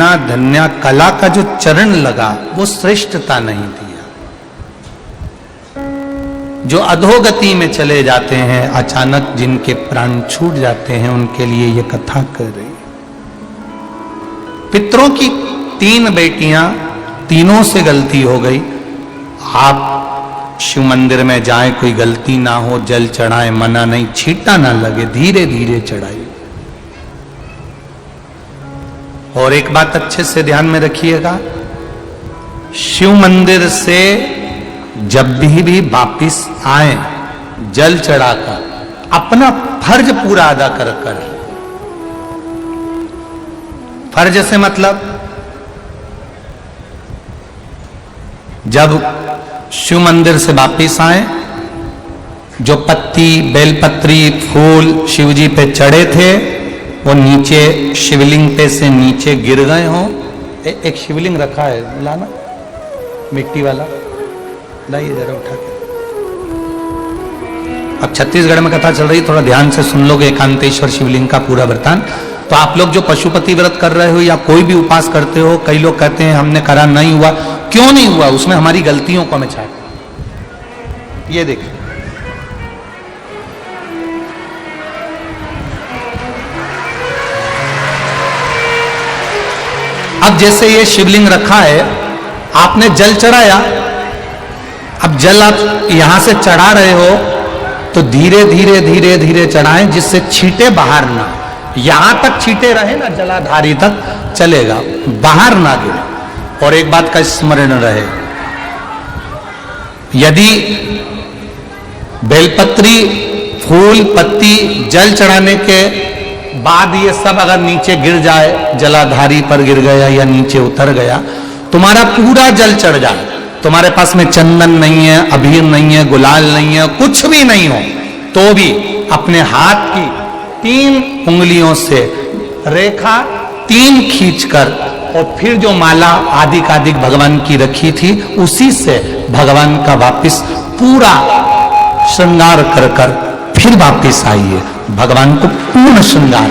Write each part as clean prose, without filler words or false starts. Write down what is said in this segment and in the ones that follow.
दैन्या धन्या कला का जो चरण लगा वो श्रेष्ठता नहीं दिया। जो अधोगति में चले जाते हैं, अचानक जिनके प्राण छूट जाते हैं, उनके लिए ये कथा कर रही। पितरों की 3 बेटियां, तीनों से गलती हो गई। आप शिव मंदिर में जाएं, कोई गलती ना हो, जल चढ़ाएं, मना नहीं, छींटा ना लगे, धीरे धीरे चढ़ाइए। और एक बात अच्छे से ध्यान में रखिएगा, शिव मंदिर से जब भी वापिस आए, जल चढ़ाकर अपना फर्ज पूरा अदा कर कर। फर्ज से मतलब जब शिव मंदिर से वापिस आए, जो पत्ती, बेलपत्री, फूल शिवजी पे चढ़े थे वो नीचे शिवलिंग पे से नीचे गिर गए हों। एक शिवलिंग रखा है, लाना मिट्टी वाला, लाइए जरा उठा के। अब छत्तीसगढ़ में कथा चल रही, थोड़ा ध्यान से सुन लोगे एकांतेश्वर शिवलिंग का पूरा वृत्तांत। तो आप लोग जो पशुपति व्रत कर रहे हो या कोई भी उपास करते हो, कई लोग कहते हैं हमने करा नहीं हुआ। क्यों नहीं हुआ? उसमें हमारी गलतियों को हमें छाट। ये देखिए, अब जैसे ये शिवलिंग रखा है, आपने जल चढ़ाया, अब जल आप यहां से चढ़ा रहे हो तो धीरे धीरे धीरे धीरे चढ़ाएं, जिससे छींटे बाहर ना, यहां तक छींटे रहे ना, जलाधारी तक चलेगा, बाहर ना गिरे। और एक बात का स्मरण रहे, यदि बेलपत्री, फूल, पत्ती जल चढ़ाने के बाद ये सब अगर नीचे गिर जाए, जलाधारी पर गिर गया या नीचे उतर गया, तुम्हारा पूरा जल चढ़ जाए, तुम्हारे पास में चंदन नहीं है, अबीर नहीं है, गुलाल नहीं है, कुछ भी नहीं हो, तो भी अपने हाथ की 3 उंगलियों से रेखा 3 खींचकर और फिर जो माला आदिकादिक भगवान की रखी थी, उसी से भगवान का वापिस पूरा श्रृंगार कर कर फिर वापिस आइए, भगवान को पूर्ण श्रृंगार।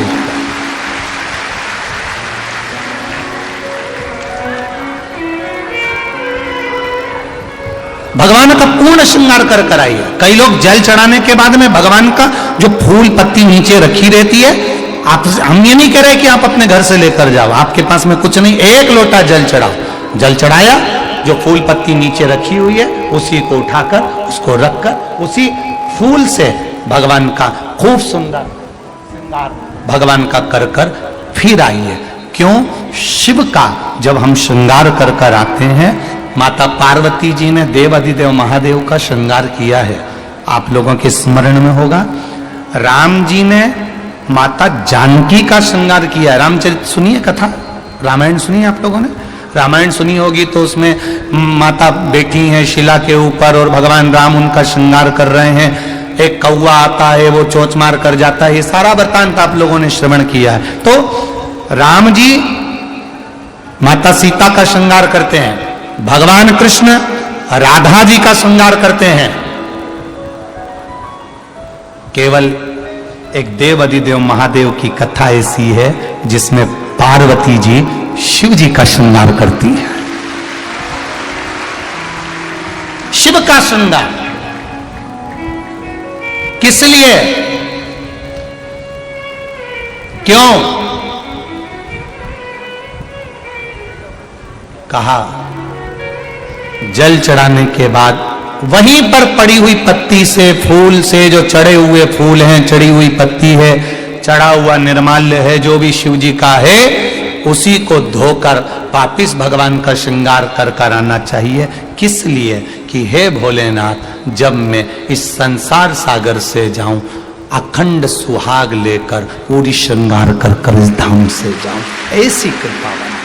भगवान का पूर्ण श्रृंगार कर कर आइए। कई लोग जल चढ़ाने के बाद में भगवान का जो फूल पत्ती नीचे रखी रहती है, आप, हम ये नहीं कह रहे कि आप अपने घर से लेकर जाओ, आपके पास में कुछ नहीं, 1 लोटा जल चढ़ाओ, जल चढ़ाया, जो फूल पत्ती नीचे रखी हुई है उसी को उठाकर, उसको रखकर, उसी फूल से भगवान का खूब सुंदर श्रृंगार भगवान का कर कर फिर आइए। क्यों? शिव का जब हम श्रृंगार कर कर आते हैं, माता पार्वती जी ने देव अधिदेव महादेव का श्रृंगार किया है, आप लोगों के स्मरण में होगा। राम जी ने माता जानकी का श्रृंगार किया है। रामचरित सुनिए कथा, रामायण सुनिए, आप लोगों ने रामायण सुनी होगी, तो उसमें माता बैठी हैं शिला के ऊपर और भगवान राम उनका श्रृंगार कर रहे हैं। एक कौवा आता है, वो चोंच मार कर जाता है, ये सारा वृत्तांत आप लोगों ने श्रवण किया है। तो राम जी माता सीता का श्रृंगार करते हैं, भगवान कृष्ण राधा जी का श्रृंगार करते हैं। केवल एक देव अधिदेव महादेव की कथा ऐसी है जिसमें पार्वती जी शिव जी का श्रृंगार करती है। शिव का श्रृंगार किस लिए? क्यों? कहा जल चढ़ाने के बाद वहीं पर पड़ी हुई पत्ती से, फूल से, जो चढ़े हुए फूल हैं, चढ़ी हुई पत्ती है, चढ़ा हुआ निर्माल्य है, जो भी शिव जी का है, उसी को धोकर वापिस भगवान का श्रृंगार कर कर आना चाहिए। किस लिए? कि हे भोलेनाथ, जब मैं इस संसार सागर से जाऊं, अखंड सुहाग लेकर पूरी श्रृंगार कर कर इस धाम से जाऊं, ऐसी कृपा बना।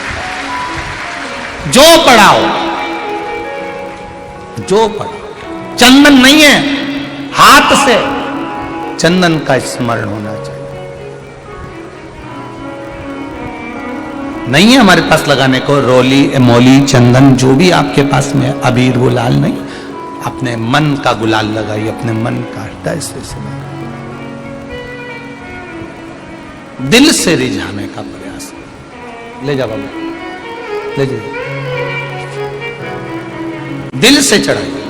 जो पढ़ाओ, जो पढ़ाओ, चंदन नहीं है, हाथ से चंदन का स्मरण होना चाहिए। नहीं है हमारे पास लगाने को रोली, मोली, चंदन, जो भी आपके पास में, अबीर, गुलाल नहीं, अपने मन का गुलाल लगाइए, अपने मन का हृदय से दिल से रिझाने का प्रयास। ले जा बाबू। लीजिए, दिल से चढ़ाइए।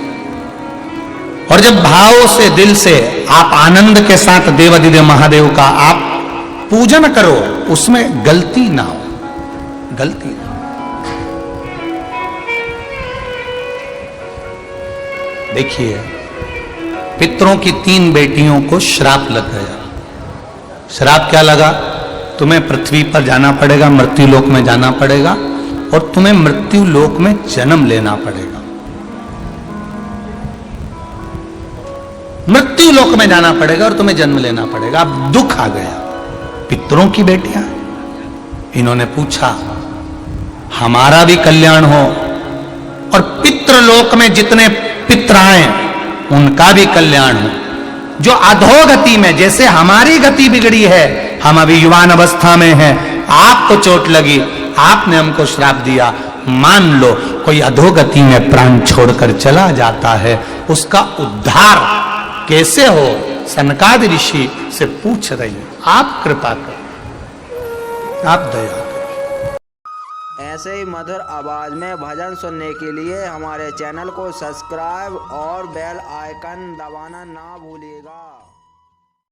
और जब भाव से, दिल से आप आनंद के साथ देवाधिदेव महादेव का आप पूजन करो, उसमें गलती ना हो, गलती ना। देखिए, पितरों की 3 बेटियों को श्राप लग गया। श्राप क्या लगा? तुम्हें पृथ्वी पर जाना पड़ेगा, मृत्यु लोक में जाना पड़ेगा, और तुम्हें मृत्यु लोक में जन्म लेना पड़ेगा। मृत्यु लोक में जाना पड़ेगा और तुम्हें जन्म लेना पड़ेगा। अब दुख आ गया। पितरों की बेटियां, इन्होंने पूछा हमारा भी कल्याण हो और पितृलोक में जितने पितर आए उनका भी कल्याण हो। जो अधोगति में, जैसे हमारी गति बिगड़ी है, हम अभी युवान अवस्था में हैं, आपको चोट लगी, आपने हमको श्राप दिया, मान लो कोई अधोगति में प्राण छोड़कर चला जाता है, उसका उद्धार कैसे हो? सनकादि ऋषि से पूछ रही है। आप कृपा करो, आप दया करो। ऐसे ही मधुर आवाज में भजन सुनने के लिए हमारे चैनल को सब्सक्राइब और बेल आइकन दबाना ना भूलिएगा।